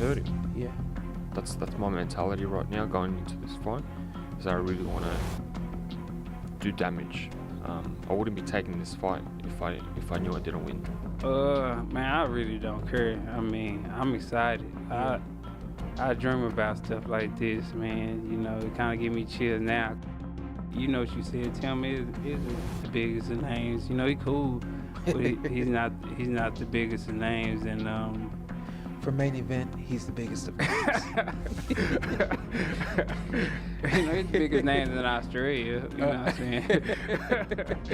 hurt him. Yeah. That's my mentality right now going into this fight, is I really want to do damage. I wouldn't be taking this fight if I knew I didn't win. Man, I really don't care. I mean, I'm excited. I dream about stuff like this, man. You know, it kind of give me chills now. You know what you said, Tim is the biggest of names. You know, he cool, but he's not the biggest of names. And for main event, he's the biggest of names. you know, he's the biggest names in Australia. You know what I'm saying?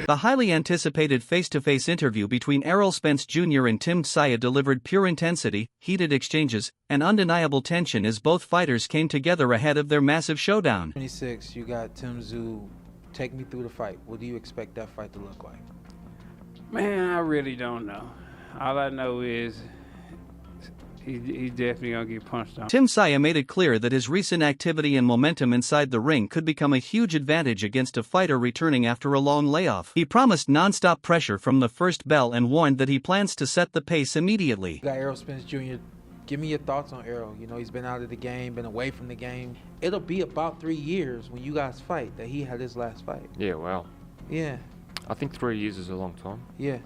The highly anticipated face-to-face interview between Errol Spence Jr. and Tim Tszyu delivered pure intensity, heated exchanges, and undeniable tension as both fighters came together ahead of their massive showdown. 26, you got Tim Tszyu. Take me through the fight. What do you expect that fight to look like? Man, I really don't know. All I know is he's definitely going to get punched on. Tim Tszyu made it clear that his recent activity and momentum inside the ring could become a huge advantage against a fighter returning after a long layoff. He promised non-stop pressure from the first bell and warned that he plans to set the pace immediately. You got Errol Spence Jr. Give me your thoughts on Errol. You know, he's been out of the game, been away from the game. It'll be about 3 years when you guys fight that he had his last fight. Yeah, wow. Yeah. I think 3 years is a long time. Yeah.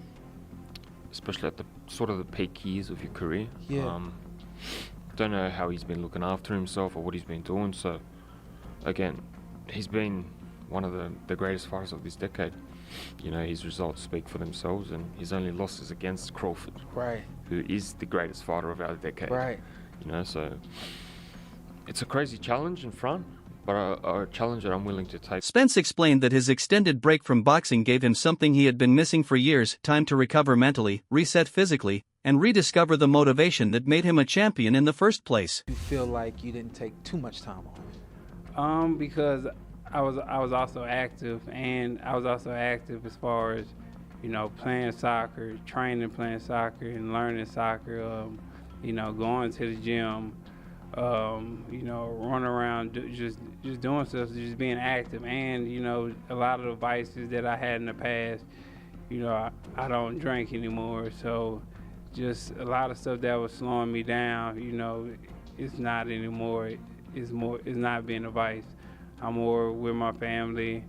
Especially at the sort of the peak years of your career. Yeah. Don't know how he's been looking after himself or what he's been doing. So, again, he's been one of the greatest fighters of this decade. You know, his results speak for themselves, and his only loss is against Crawford, Right. who is the greatest fighter of our decade. Right. You know, so it's a crazy challenge in front, but a challenge that I'm willing to take. Spence explained that his extended break from boxing gave him something he had been missing for years: time to recover mentally, reset physically, and rediscover the motivation that made him a champion in the first place. You feel like you didn't take too much time off? Because I was also active, and I was also active as far as, you know, playing soccer, training, playing soccer, and learning soccer. You know, going to the gym, you know, running around, just doing stuff, just being active. And, you know, a lot of the vices that I had in the past, you know, I don't drink anymore. So just a lot of stuff that was slowing me down, you know, it's not anymore. It's not being a vice. I'm more with my family.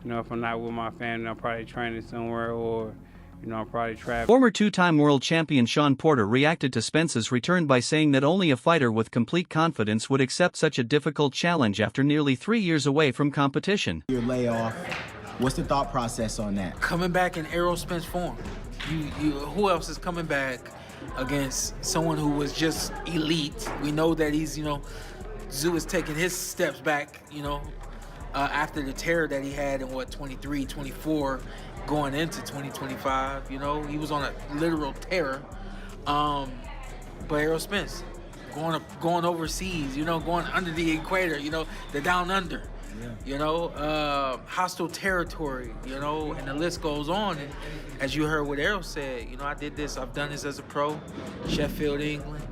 You know, if I'm not with my family, I'm probably training somewhere, or, you know, I'm probably traveling. Former two-time world champion Shawn Porter reacted to Spence's return by saying that only a fighter with complete confidence would accept such a difficult challenge after nearly 3 years away from competition. Your layoff, what's the thought process on that? Coming back in Errol Spence form. Who else is coming back against someone who was just elite? We know that he's, you know, Tszyu is taking his steps back, you know, after the terror that he had in 23, 24, going into 2025. You know, he was on a literal terror. But Errol Spence going overseas, you know, going under the equator, you know, the down under. Yeah. You know, hostile territory, you know, and the list goes on. And as you heard what Errol said, you know, I've done this as a pro, Sheffield, England.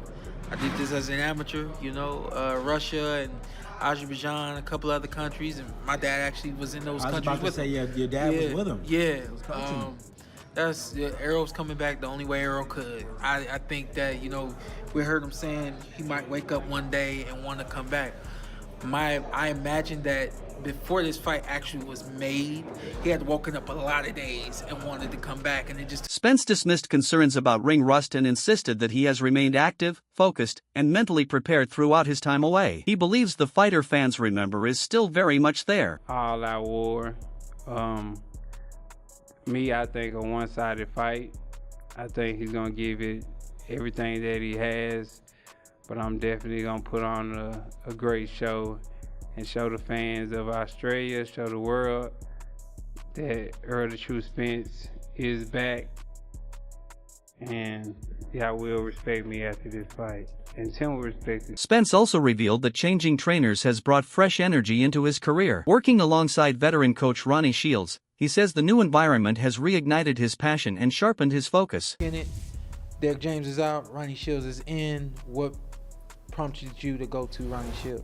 I did this as an amateur, you know, Russia and Azerbaijan, a couple other countries, and my dad actually was in those countries with him. Your dad was with him. Yeah. Errol's coming back the only way Errol could. I think that, you know, we heard him saying he might wake up one day and want to come back. I imagine that before this fight actually was made, he had woken up a lot of days and wanted to come back, and it just... Spence dismissed concerns about ring rust and insisted that he has remained active, focused, and mentally prepared throughout his time away. He believes the fighter fans remember is still very much there. All out war. I think a one-sided fight. I think he's going to give it everything that he has, but I'm definitely going to put on a great show and show the fans of Australia, show the world that Errol the True Spence is back, and y'all will respect me after this fight, and Tim will respect it. Spence also revealed that changing trainers has brought fresh energy into his career. Working alongside veteran coach Ronnie Shields, he says the new environment has reignited his passion and sharpened his focus. In it, Derek James is out, Ronnie Shields is in. What prompted you to go to Ronnie Shields?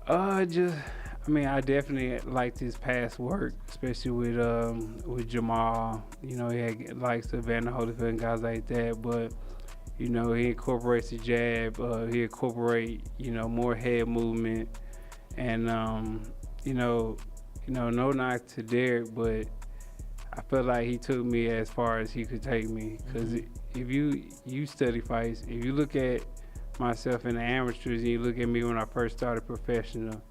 I definitely liked his past work, especially with Jamal. You know, he had likes of Van Holyfield and guys like that. But, You know, he incorporates the jab. He incorporate, you know, more head movement. And, no knock to Derek, but I feel like he took me as far as he could take me. Because if you study fights, if you look at myself in the amateurs and you look at me when I first started professional,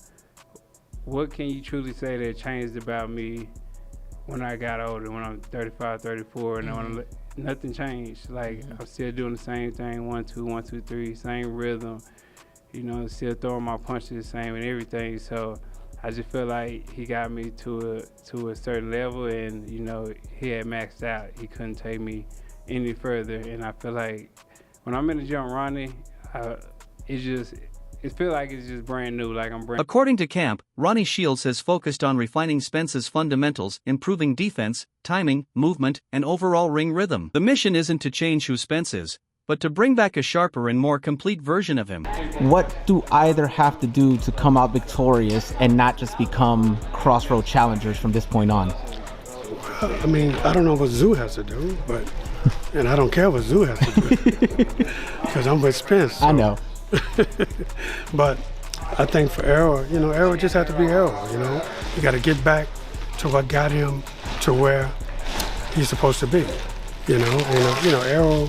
what can you truly say that changed about me when I got older, when I'm 35, 34, and nothing changed. Like, I'm still doing the same thing, 1, 2, 1, 2, 3, same rhythm, you know, still throwing my punches the same and everything. So I just feel like he got me to a certain level, and, you know, he had maxed out. He couldn't take me any further. And I feel like when I'm in the gym, Ronnie, it feels like it's just brand new, like I'm brand. According to camp, Ronnie Shields has focused on refining Spence's fundamentals, improving defense, timing, movement, and overall ring rhythm. The mission isn't to change who Spence is, but to bring back a sharper and more complete version of him. What do either have to do to come out victorious and not just become crossroad challengers from this point on? I mean, I don't know what Tszyu has to do, and I don't care what Tszyu has to do, because I'm with Spence. So. I know. But I think for Errol, you know, Errol just had to be Errol, you know. You got to get back to what got him to where he's supposed to be, you know. And, Errol,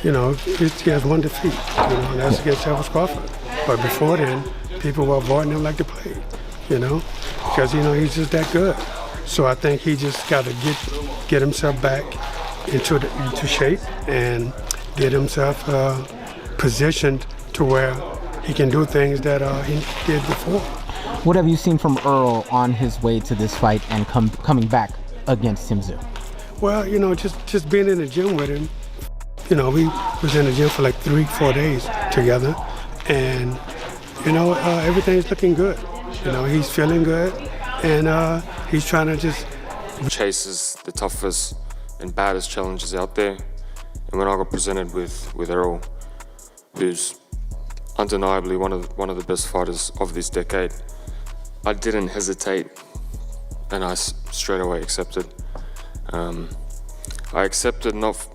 he has one defeat, and that's against Elvis Crawford. But before then, people were avoiding him like the plague, because, he's just that good. So I think he just got to get himself back into shape and get himself positioned to where he can do things that he did before. What have you seen from Errol on his way to this fight and coming back against Tim Tszyu? Well, just being in the gym with him, we was in the gym for like 3-4 days together, and everything's looking good. He's feeling good, and he's trying to just chases the toughest and baddest challenges out there. And when I got presented with Errol, who's undeniably one of the best fighters of this decade, I didn't hesitate, and I straight away accepted. I accepted not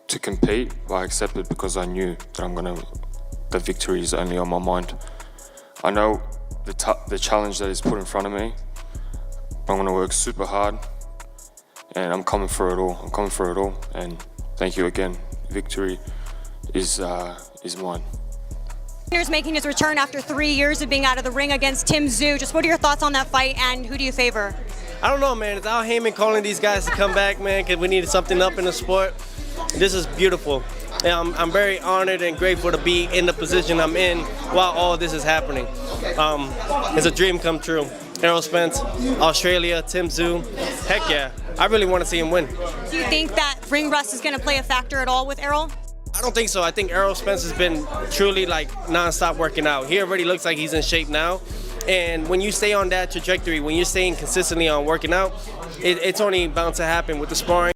to compete, but I accepted because I knew that the victory is only on my mind. I know the challenge that is put in front of me. I'm going to work super hard, and I'm coming for it all. And thank you again. Victory is mine. He's making his return after 3 years of being out of the ring against Tim Tszyu. Just what are your thoughts on that fight, and who do you favor? I don't know, man. It's Al Heyman calling these guys to come back, man, because we needed something up in the sport. This is beautiful. And I'm very honored and grateful to be in the position I'm in while all this is happening. It's a dream come true. Errol Spence, Australia, Tim Tszyu. Heck yeah. I really want to see him win. Do you think that ring rust is going to play a factor at all with Errol? I don't think so. I think Errol Spence has been truly non-stop working out. He already looks like he's in shape now. And when you stay on that trajectory, when you're staying consistently on working out, it's only bound to happen with the sparring.